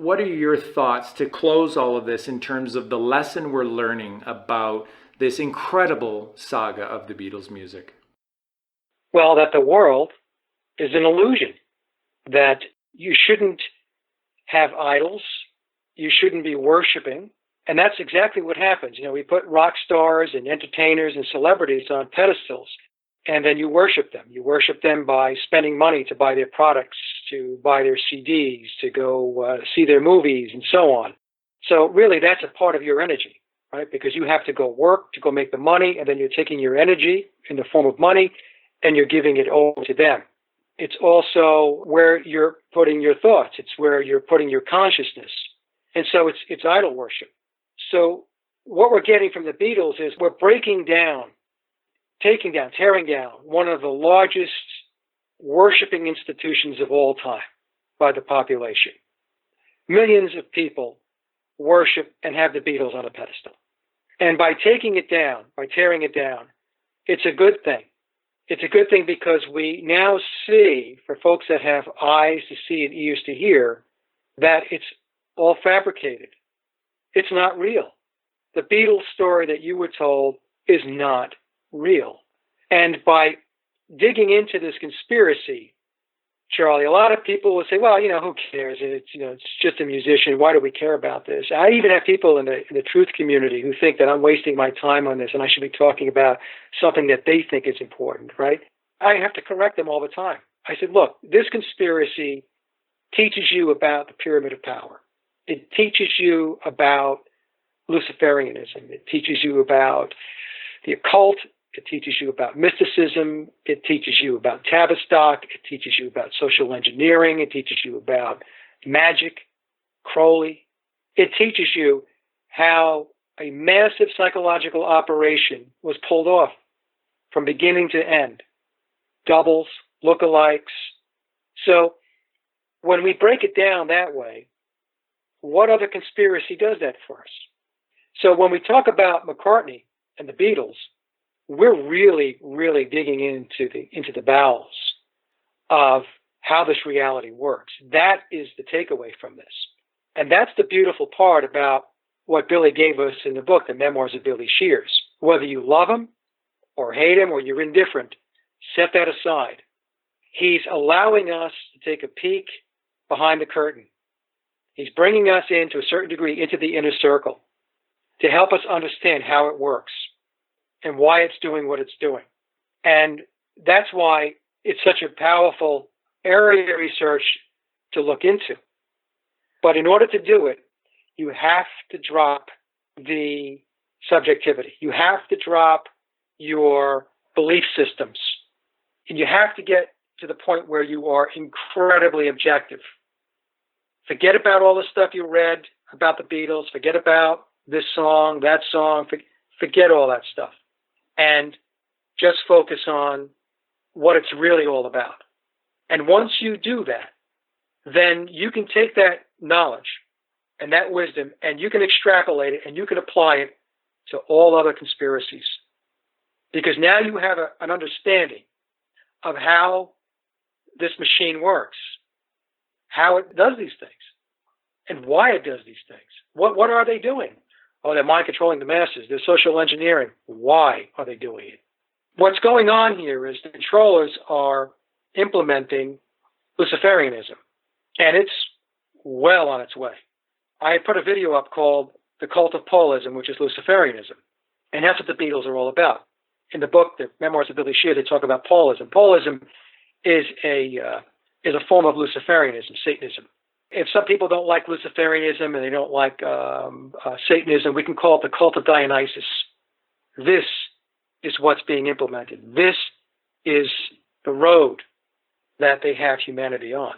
what are your thoughts to close all of this in terms of the lesson we're learning about this incredible saga of the Beatles' music? Well, that the world is an illusion, that you shouldn't have idols, you shouldn't be worshiping, and that's exactly what happens. You know, we put rock stars and entertainers and celebrities on pedestals, and then you worship them. You worship them by spending money to buy their products, to buy their CDs, to go see their movies, and so on. So really, that's a part of your energy, right? Because you have to go work to go make the money, and then you're taking your energy in the form of money, and you're giving it over to them. It's also where you're putting your thoughts. It's where you're putting your consciousness. And so it's idol worship. So what we're getting from the Beatles is we're breaking down, tearing down one of the largest worshiping institutions of all time by the population. Millions of people worship and have the Beatles on a pedestal. And by taking it down, by tearing it down, it's a good thing. It's a good thing because we now see, for folks that have eyes to see and ears to hear, that it's all fabricated. It's not real. The Beatles story that you were told is not real. And by digging into this conspiracy, Charlie, a lot of people will say, well, who cares? It's just a musician. Why do we care about this? I even have people in the truth community who think that I'm wasting my time on this and I should be talking about something that they think is important, right? I have to correct them all the time. I said, look, this conspiracy teaches you about the pyramid of power. It teaches you about Luciferianism. It teaches you about the occult. It teaches you about mysticism. It teaches you about Tavistock. It teaches you about social engineering. It teaches you about magic, Crowley. It teaches you how a massive psychological operation was pulled off from beginning to end. Doubles, lookalikes. So when we break it down that way, what other conspiracy does that for us? So when we talk about McCartney and the Beatles, we're really, really digging into the bowels of how this reality works. That is the takeaway from this. And that's the beautiful part about what Billy gave us in the book, The Memoirs of Billy Shears. Whether you love him or hate him or you're indifferent, set that aside. He's allowing us to take a peek behind the curtain. He's bringing us in, to a certain degree, into the inner circle to help us understand how it works and why it's doing what it's doing. And that's why it's such a powerful area of research to look into. But in order to do it, you have to drop the subjectivity. You have to drop your belief systems. And you have to get to the point where you are incredibly objective. Forget about all the stuff you read about the Beatles. Forget about this song, that song. Forget all that stuff. And just focus on what it's really all about. And once you do that, then you can take that knowledge and that wisdom and you can extrapolate it and you can apply it to all other conspiracies. Because now you have an understanding of how this machine works, how it does these things, and why it does these things. What are they doing? Oh, they're mind controlling the masses. They're social engineering. Why are they doing it? What's going on here is the controllers are implementing Luciferianism, and it's well on its way. I put a video up called The Cult of Paulism, which is Luciferianism, and that's what the Beatles are all about. In the book, The Memoirs of Billy Shears, they talk about Paulism. Paulism is a form of Luciferianism, Satanism. If some people don't like Luciferianism and they don't like Satanism, we can call it the cult of Dionysus. This is what's being implemented. This is the road that they have humanity on.